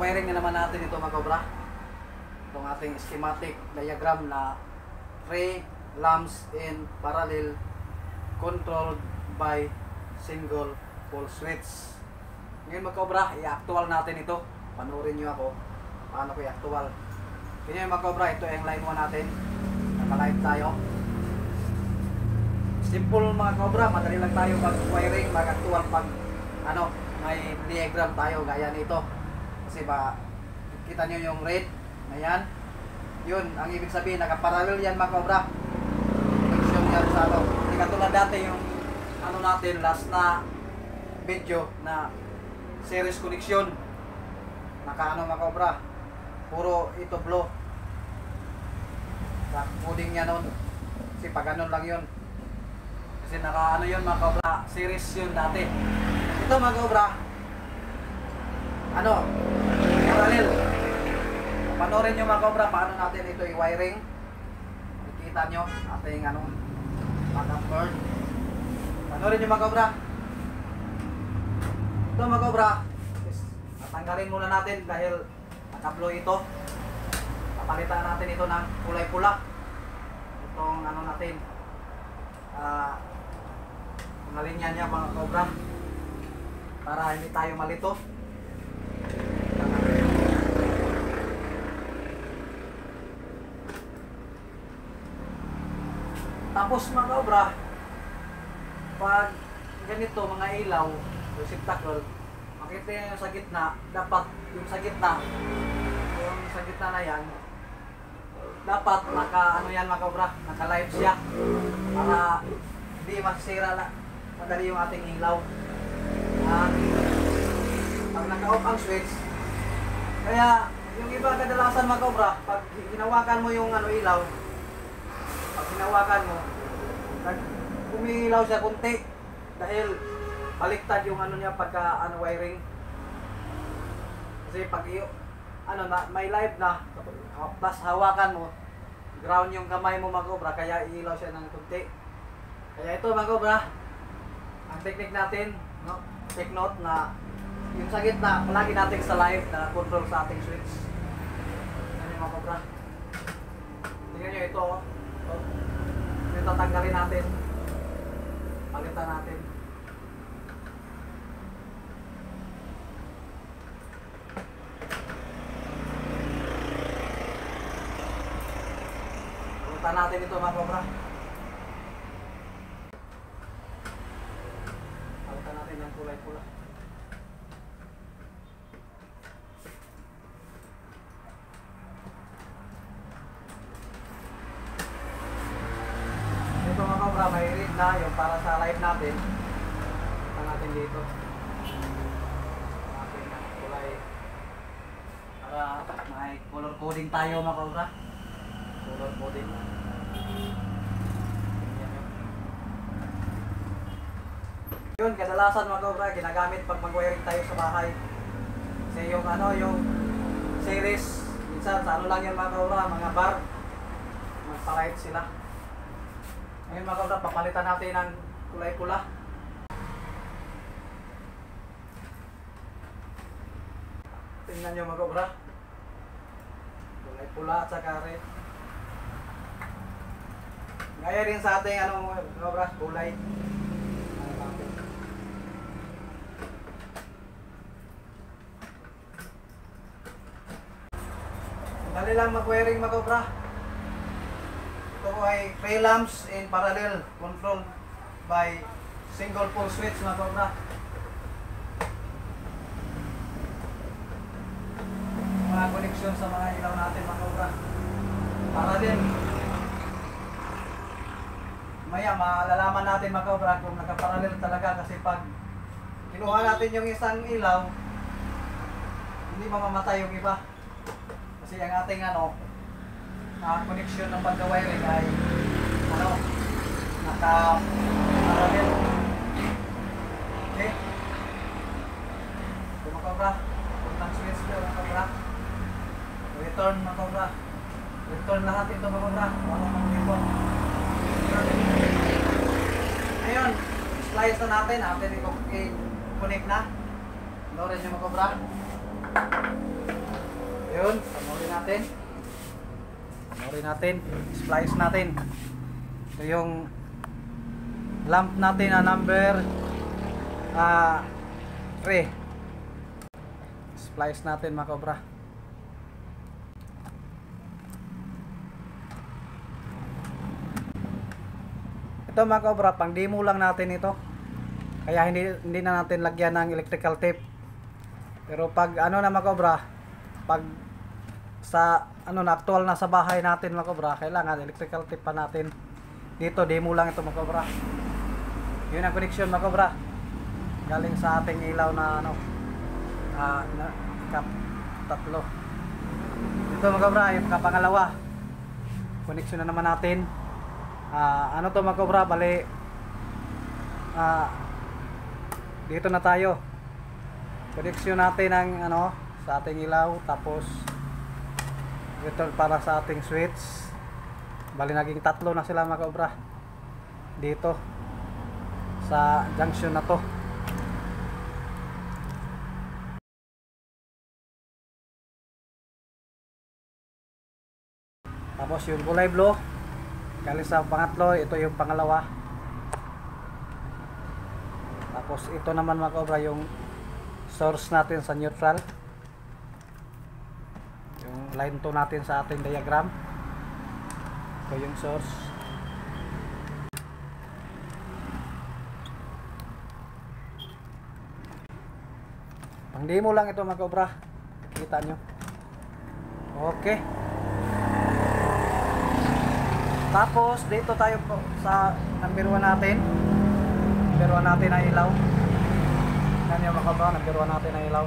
i-wiring na naman natin ito mga cobra. Itong ating schematic diagram na 3 lamps in parallel controlled by single pole switch. Ngayon mga cobra, i-actual natin ito. Panoorin nyo ako paano ko i-actual. Ganyan mga cobra, ito yung line 1 natin. Naka-live tayo. Simple mga cobra, madali lang tayo mag-wiring, mag-actual pag may diagram tayo gaya nito. Kasi ba, kita nyo yung red na yan. Yun, ang ibig sabihin, nakaparallel yan mga cobra. Connection yan sa Hindi katulad dati yung natin, last na video na series connection. Naka mga cobra. Puro ito blow. Sa coding niya nun. Kasi pag ganun lang yun. Kasi naka yun mga cobra. Series yun dati. Ito mga cobra. Parallel. Panoorin nyo mga cobra paano natin ito i-wiring. Nakikita nyo ating backup cord. Panoorin nyo mga cobra. Ito mga cobra. Tatanggalin muna natin dahil nakablow ito. Papalitan natin ito ng kulay pula. Itong natin. Malinya niya mga cobra. Para hindi tayo malito. Tapos mga cobra, pag ganito mga ilaw, receptacle, makita nyo yung sa gitna, dapat yung sa gitna na yan, dapat yan mga cobra, naka-live siya para hindi masira na madali yung ating ilaw. Pag naka-off ang switch, kaya yung iba kadalasan mga cobra, pag hinawakan mo yung ilaw, pag hinawakan mo, umiilaw siya kunti dahil baliktad yung niya pagka wiring. Kasi pag may live na, plus hawakan mo, ground yung kamay mo mga cobra, kaya iilaw siya ng kunti. Kaya ito mga cobra, ang technique natin, take note na yung sa gitna, palagi natin sa live na control sa ating switch. Yan yung mga cobra. Tingnan nyo ito. Ito tatanggalin natin. Palitan natin. Palitan natin ito mga cobra. Palitan natin ng kulay pula. Ito mga cobra, may read na yung para sa live natin. Palitan natin dito. Natin kulay para may color coding tayo mga cobra. Color coding. Yun, kadalasan mga cobra, ginagamit pag mag-wiring tayo sa bahay. Kasi yung yung series, minsan sa lang yun mga cobra, mga bar, magpa-light sila. Ngayon mga cobra, papalitan natin ng kulay pula. Tingnan nyo mga cobra. Kulay pula at saka red. Gaya rin sa ating mga cobra, kulay. Dali lang mag-wiring mga cobra. Ito ay 3 lamps in parallel controlled by single pole switch mga cobra. Mga connection sa mga ilaw natin mga cobra. Parallel. Maya malalaman natin mga cobra kung nakaparallel talaga kasi pag kinuha natin yung isang ilaw, hindi mamamatay yung iba. Kasi ang ating connection ng pagka-wiring ay naka-parallel. Okay? Ito mga cobra, puntang switch ko mga cobra. Return mga cobra. Return lahat ito mga cobra. Wala mga report. Ngayon, slice na natin. Natin i-connect na. Lorin yung mga cobra. Yun, panoorin natin. Panoorin natin. Splice natin. Ito yung lamp natin na number 3. Splice natin mga cobra. Ito mga cobra, pang demo lang natin ito. Kaya hindi na natin lagyan ng electrical tape. Pero pag ano na mga cobra, pag sa ano na actual na sa bahay natin mga cobra, kailangan electrical tape pa natin. Dito demo lang ito mga cobra. Yun ang connection mga cobra. Galing sa ating ilaw na ano tatlo. Ito mga cobra, yung kapangalawa. Connection na naman natin. Ano to mga cobra, bali dito na tayo. Connection natin ang ano sa ating ilaw, tapos ito para sa ating switch. Bali naging tatlo na sila mga cobra dito sa junction na to. Tapos yung kulay blue galing sa pangatlo, ito yung pangalawa. Tapos ito naman mga cobra yung source natin sa neutral, yung line 2 natin sa ating diagram. Ito yung source. Pang demo lang ito mga cobra, kita nyo. Okay. Tapos dito tayo po sa number 1 natin. Number 1 natin na ilaw. Yan yung mga cobra, number 1 natin na ilaw.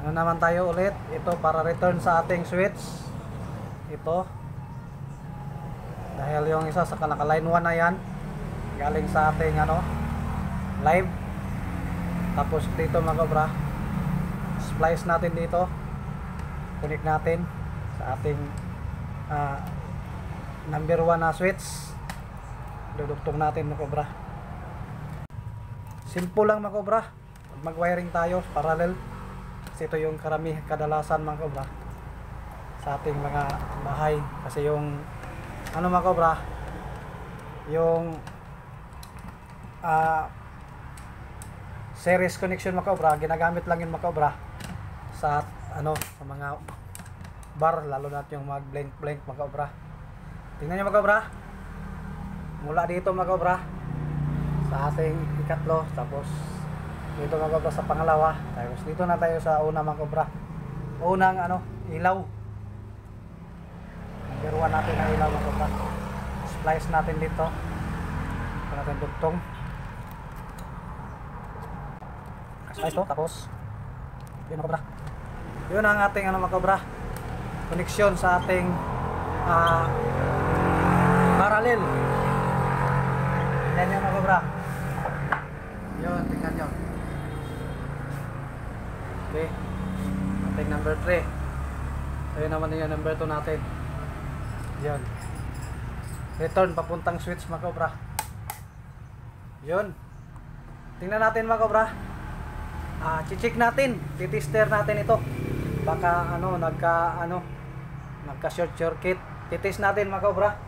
Ano naman tayo ulit? Ito para return sa ating switch. Ito. Dahil yung isa sa naka line 1 na yan, galing sa ating ano live. Tapos dito mga cobra, splice natin dito. Connect natin sa ating number 1 na switch. Dudugtong natin mga cobra. Simple lang mga cobra. Mag-wiring tayo parallel. Kasi ito yung kadalasan mga cobra sa ating mga bahay. Kasi yung ano mga cobra, yung series connection mga cobra, ginagamit lang yun mga cobra sa ano sa mga bar, lalo na yung mag blank mga cobra. Tingnan nyo mga cobra, mula dito mga cobra sa ating ikatlo, tapos dito mga cobra sa pangalawa, tapos dito na tayo sa una mga cobra, unang ano ilaw. Number 1 natin na ilaw mga cobra. Splice natin dito, ito natin dugtong ito, tapos yun mga cobra, yun ang ating ano mga cobra, connection sa ating parallel. Tingnan nyo mga cobra, yun, tingnan nyo. Okay, ating number 3. Ayun naman yung number 2 natin. Yun, return papuntang switch mga cobra. Yun, tingnan natin mga cobra. Check natin, titester natin ito. Baka ano nagka short circuit. Titest natin mga cobra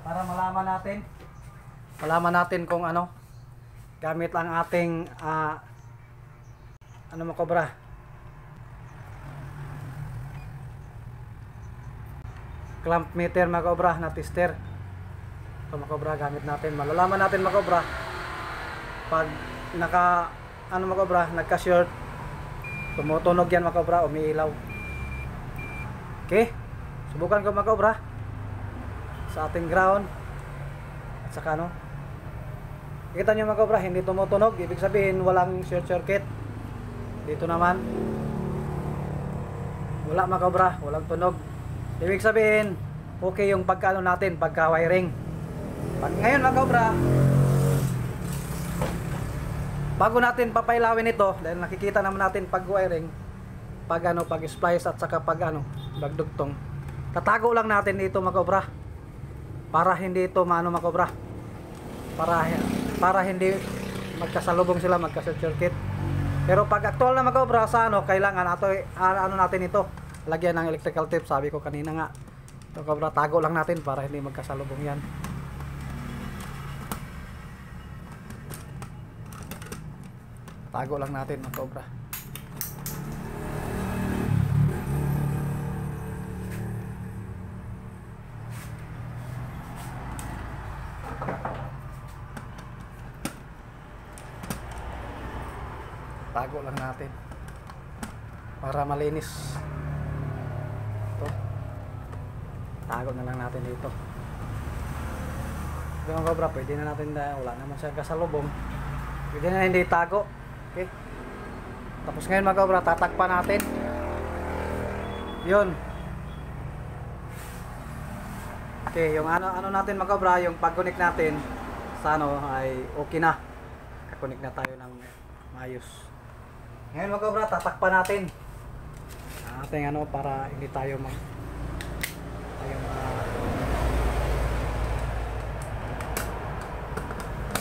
para malaman natin kung ano gamit ang ating ano mga cobra, clamp meter mga cobra na tester. Ito mga cobra gamit natin. Malalaman natin mga cobra pag ano mga cobra, nagka-short, tumutunog yan mga cobra, umiilaw. Okay, subukan ko mga cobra sa ating ground at saka ano, kita nyo mga cobra, hindi tumutunog, ibig sabihin walang short circuit. Dito naman wala mga cobra, walang tunog, ibig sabihin okay yung pagkaano natin, pagka wiring. Ngayon mga cobra, bago natin papailawin ito, dahil nakikita naman natin pag wiring, pag splice at saka pag bagdugtong, tatago lang natin dito mga cobra para hindi ito mga cobra, para hindi magkasalubong sila, magka-short circuit. Pero pag actual na mag-obra sa ano, kailangan ato ano natin ito, lagyan ng electrical tape, sabi ko kanina nga. Ito cobra, tago lang natin para hindi magkasalubong yan. Tago lang natin mga cobra. Tago lang natin para malinis. Ito, tago na lang natin dito. Ito mga cobra, pwede na natin na wala naman siya kasalubong, pwede na hindi tago. Okay, tapos ngayon mga cobra, tatakpan natin yun. Okay, yung ano natin mga cobra, yung pag-connect natin sa ano ay okay na, kakonek na tayo ng maayos. Ngayon mga cobra, tatakpan natin ating ano para hindi tayo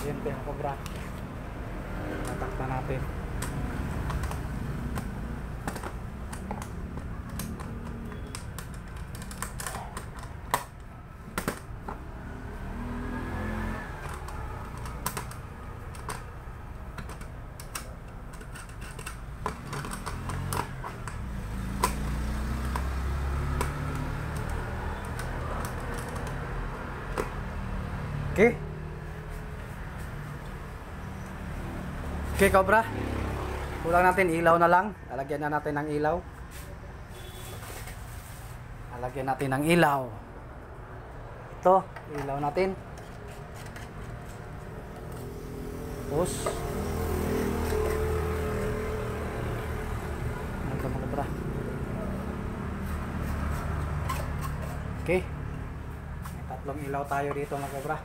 yun mga cobra, tatakpan natin. Okay. Okay, cobra. Kulang natin ilaw na lang. Lalagyan na natin ng ilaw. Lalagyan natin ng ilaw. Ito, ilaw natin. Tapos ito mga cobra. Okay. May tatlong ilaw tayo dito mga cobra.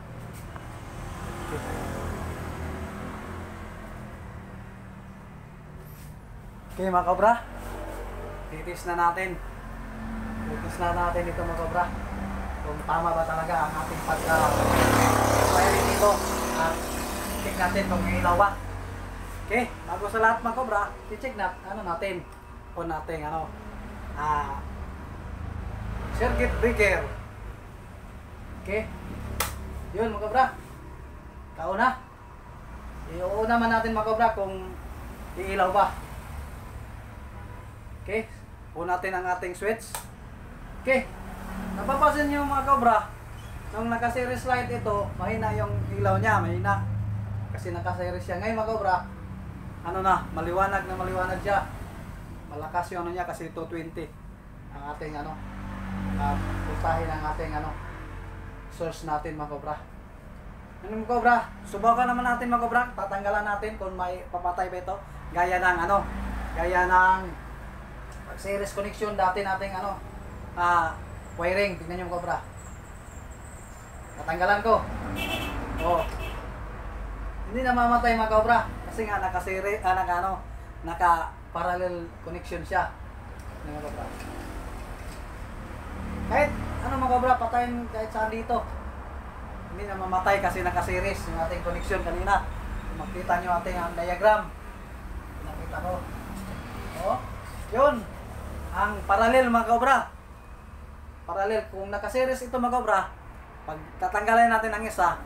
Okay mga cobra, titis na natin ito mga cobra kung tama ba talaga ang ating pag-wiring dito. Check natin kung ilaw ba. Okay, bago sa lahat mga cobra, i-check na natin kung natin circuit breaker. Okay, yun mga cobra, kauna iuuna man natin mga cobra kung iilaw ba. Okay, puno natin ang ating switch. Okay, napapansin nyo mga cobra, nung naka-series light ito, mahina yung ilaw niya, mahina kasi naka-series siya. Ngayon mga cobra, maliwanag na maliwanag siya, malakas yung ano niya kasi 220 ang ating voltahe ng ating source natin mga cobra. Ano mga cobra, subukan naman natin mga cobra, tatanggalan natin kung may papatay ba ito, gaya ng series connection dati nating wiring. Tingnan nyo mga cobra, natanggalan ko. Hindi na mamatay mga cobra kasi nga naka-parallel connection siya mga cobra. Kahit mga cobra, patayin kahit saan dito, hindi na mamatay kasi naka-series yung ating connection kanina. Makita nyo ating diagram, nakita ko. Yun ang parallel mga cobra. Parallel, kung naka-series ito mga cobra, pag tatanggalin natin ang isa,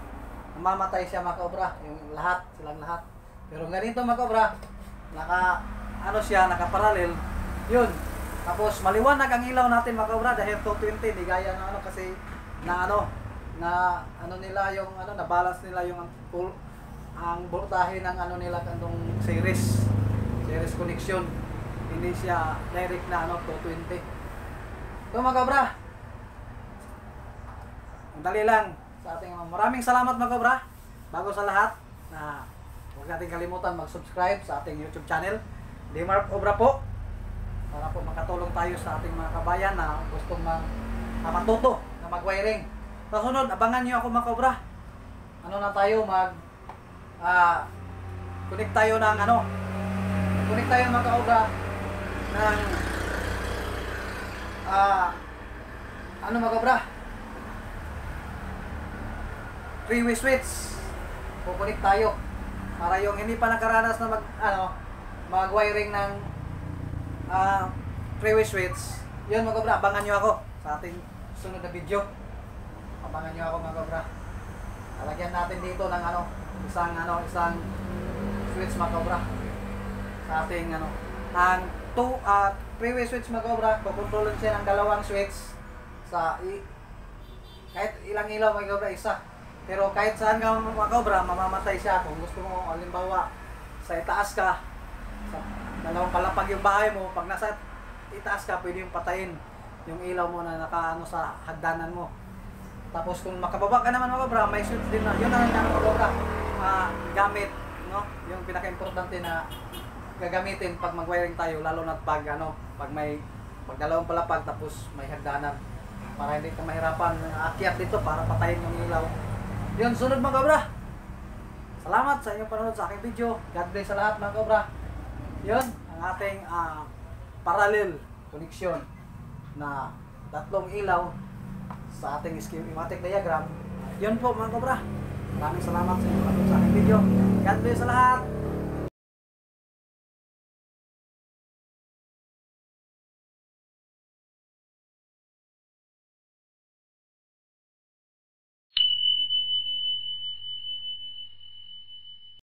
mamamatay siya mga cobra, yung silang lahat. Pero ganito mga cobra, naka-parallel, yun. Tapos maliwanag ang ilaw natin mga cobra dahil 220, di gaya ng kasi nila yung na-balance nila yung ang voltahe ng nila kandong series connection. Hindi siya direct na 220. Ito mga cobra, dali lang sa ating maraming salamat mga cobra. Bago sa lahat, huwag natin kalimutan mag-subscribe sa ating YouTube channel, Dmark Obra po, para po makatulong tayo sa ating mga kabayan na gustong matuto na mag-wiring. Sa sunod, abangan nyo ako mga cobra. Connect tayo mga cobra ng mga cobra, three-way switch. Kukunik tayo para yung hindi pa nakaranas na mag-wiring ng freeway switch. Yun mga kabra, abangan nyo ako sa ating sunod na video. Abangan nyo ako mga kabra. Lalagyan natin dito ng isang switch mga kabra. Sa ating ang freeway switch mga kabra, kukontrolin siya ng dalawang switch sa kahit ilang ilaw mga kabra, isa. Pero kahit saan ka mga kabra, mamamatay siya. Kung gusto mo, halimbawa, sa itaas ka, sa dalawang palapag yung bahay mo, pag nasa itaas ka, pwede yung patayin yung ilaw mo na nakaano sa hagdanan mo. Tapos kung makababa ka naman mga kabra, may switch din na. Yun ang mga kabra gamit, no? Yung pinaka-importante na gagamitin pag mag-wiring tayo, lalo na pag pag dalawang palapag tapos may hagdanan, para hindi ka mahirapan aakyat dito para patayin yung ilaw. Yun, sunod mga kabra. Salamat sa inyong panonood sa aking video. God bless sa lahat mga kabra. Yun, ang ating parallel connection na tatlong ilaw sa ating schematic diagram. Yun po mga kabra. Maraming salamat sa inyong panonood sa aking video. God bless sa lahat.